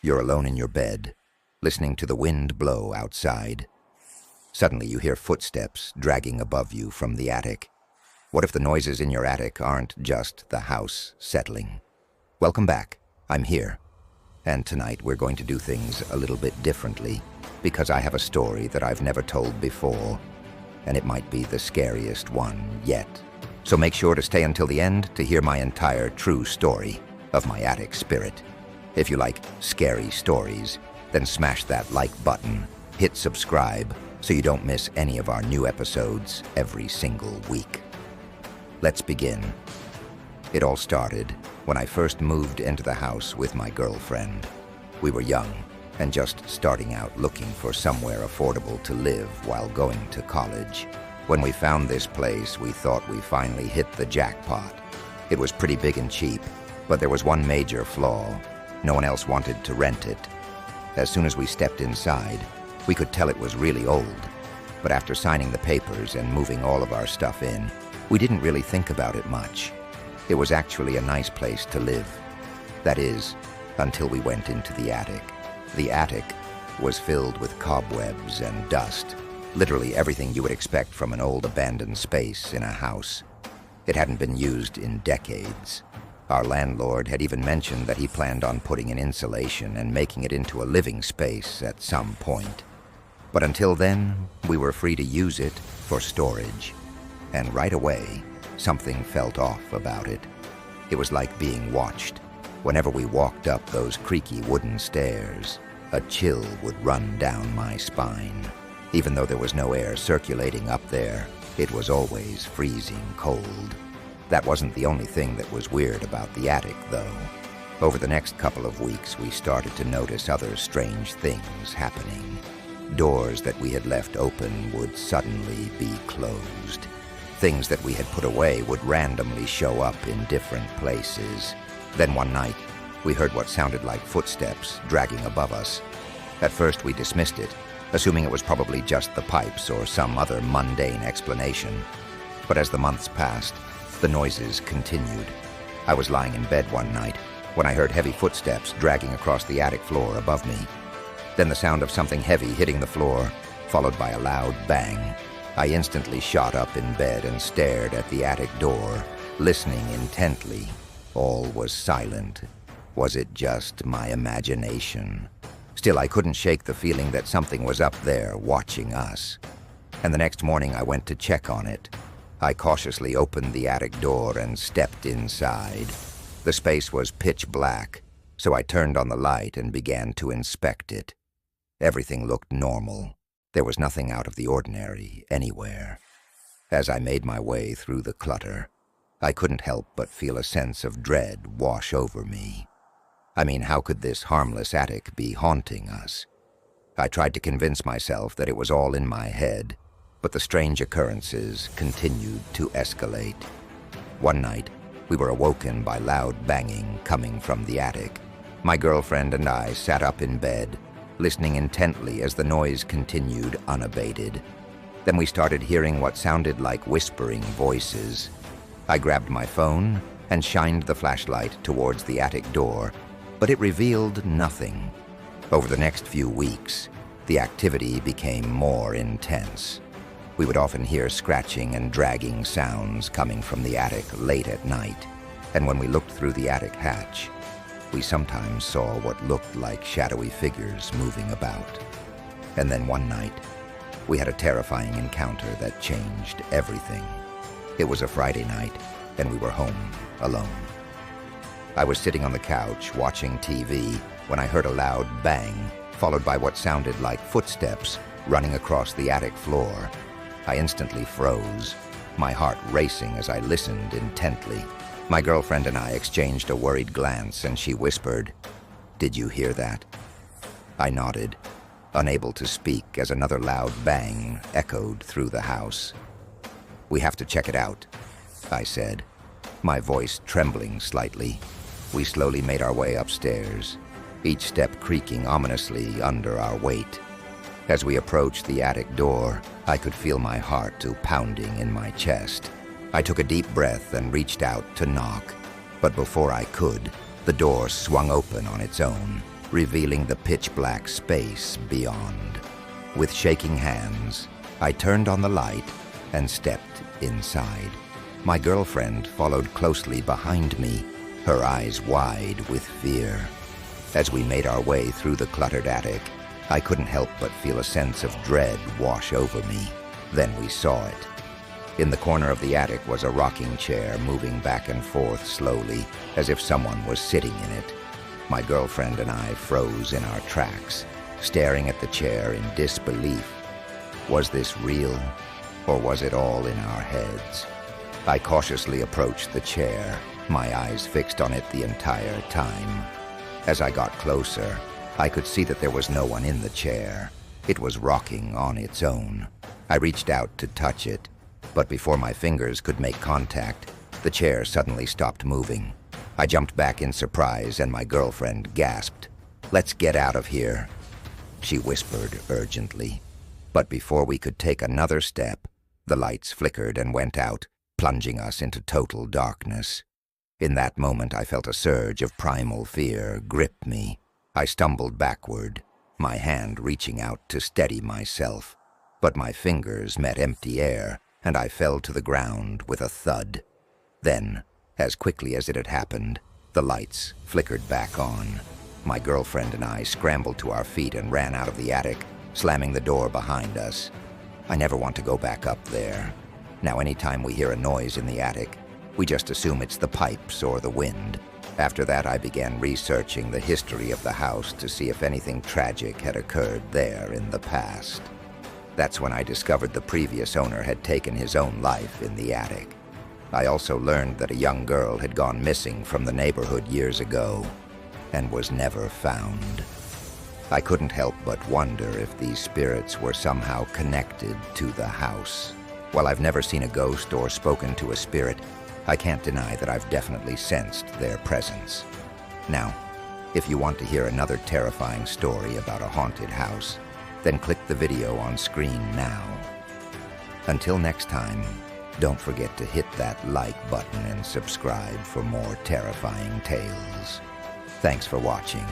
You're alone in your bed, listening to the wind blow outside. Suddenly you hear footsteps dragging above you from the attic. What if the noises in your attic aren't just the house settling? Welcome back. I'm here. And tonight we're going to do things a little bit differently because I have a story that I've never told before, and it might be the scariest one yet. So make sure to stay until the end to hear my entire true story of my attic spirit. If you like scary stories, then smash that like button, hit subscribe so you don't miss any of our new episodes every single week. Let's begin. It all started when I first moved into the house with my girlfriend. We were young and just starting out looking for somewhere affordable to live while going to college. When we found this place, we thought we finally hit the jackpot. It was pretty big and cheap, but there was one major flaw. No one else wanted to rent it. As soon as we stepped inside, we could tell it was really old. But after signing the papers and moving all of our stuff in, we didn't really think about it much. It was actually a nice place to live. That is, until we went into the attic. The attic was filled with cobwebs and dust. Literally everything you would expect from an old abandoned space in a house. It hadn't been used in decades. Our landlord had even mentioned that he planned on putting in insulation and making it into a living space at some point. But until then, we were free to use it for storage. And right away, something felt off about it. It was like being watched. Whenever we walked up those creaky wooden stairs, a chill would run down my spine. Even though there was no air circulating up there, it was always freezing cold. That wasn't the only thing that was weird about the attic, though. Over the next couple of weeks, we started to notice other strange things happening. Doors that we had left open would suddenly be closed. Things that we had put away would randomly show up in different places. Then one night, we heard what sounded like footsteps dragging above us. At first, we dismissed it, assuming it was probably just the pipes or some other mundane explanation. But as the months passed, the noises continued. I was lying in bed one night when I heard heavy footsteps dragging across the attic floor above me. Then the sound of something heavy hitting the floor, followed by a loud bang. I instantly shot up in bed and stared at the attic door, listening intently. All was silent. Was it just my imagination? Still, I couldn't shake the feeling that something was up there watching us. And the next morning I went to check on it. I cautiously opened the attic door and stepped inside. The space was pitch black, so I turned on the light and began to inspect it. Everything looked normal. There was nothing out of the ordinary anywhere. As I made my way through the clutter, I couldn't help but feel a sense of dread wash over me. I mean, how could this harmless attic be haunting us? I tried to convince myself that it was all in my head, but the strange occurrences continued to escalate. One night, we were awoken by loud banging coming from the attic. My girlfriend and I sat up in bed, listening intently as the noise continued unabated. Then we started hearing what sounded like whispering voices. I grabbed my phone and shined the flashlight towards the attic door, but it revealed nothing. Over the next few weeks, the activity became more intense. We would often hear scratching and dragging sounds coming from the attic late at night, and when we looked through the attic hatch, we sometimes saw what looked like shadowy figures moving about. And then one night, we had a terrifying encounter that changed everything. It was a Friday night, and we were home alone. I was sitting on the couch watching TV when I heard a loud bang, followed by what sounded like footsteps running across the attic floor. I instantly froze, my heart racing as I listened intently. My girlfriend and I exchanged a worried glance, and she whispered, "Did you hear that?" I nodded, unable to speak as another loud bang echoed through the house. "We have to check it out," I said, my voice trembling slightly. We slowly made our way upstairs, each step creaking ominously under our weight. As we approached the attic door, I could feel my heart pounding in my chest. I took a deep breath and reached out to knock, but before I could, the door swung open on its own. revealing the pitch-black space beyond. With shaking hands, I turned on the light and stepped inside. My girlfriend followed closely behind me, her eyes wide with fear. As we made our way through the cluttered attic, I couldn't help but feel a sense of dread wash over me. Then we saw it. In the corner of the attic was a rocking chair moving back and forth slowly, as if someone was sitting in it. My girlfriend and I froze in our tracks, staring at the chair in disbelief. Was this real, or was it all in our heads? I cautiously approached the chair, my eyes fixed on it the entire time. As I got closer, I could see that there was no one in the chair. It was rocking on its own. I reached out to touch it, but before my fingers could make contact, the chair suddenly stopped moving. I jumped back in surprise, and my girlfriend gasped, "Let's get out of here," she whispered urgently. But before we could take another step, the lights flickered and went out, plunging us into total darkness. In that moment, I felt a surge of primal fear grip me. I stumbled backward, my hand reaching out to steady myself. But my fingers met empty air, and I fell to the ground with a thud. Then, as quickly as it had happened, the lights flickered back on. My girlfriend and I scrambled to our feet and ran out of the attic, slamming the door behind us. I never want to go back up there. Now, anytime we hear a noise in the attic, we just assume it's the pipes or the wind. After that, I began researching the history of the house to see if anything tragic had occurred there in the past. That's when I discovered the previous owner had taken his own life in the attic. I also learned that a young girl had gone missing from the neighborhood years ago and was never found. I couldn't help but wonder if these spirits were somehow connected to the house. While I've never seen a ghost or spoken to a spirit, I can't deny that I've definitely sensed their presence. Now, if you want to hear another terrifying story about a haunted house, then click the video on screen now. Until next time, don't forget to hit that like button and subscribe for more terrifying tales. Thanks for watching.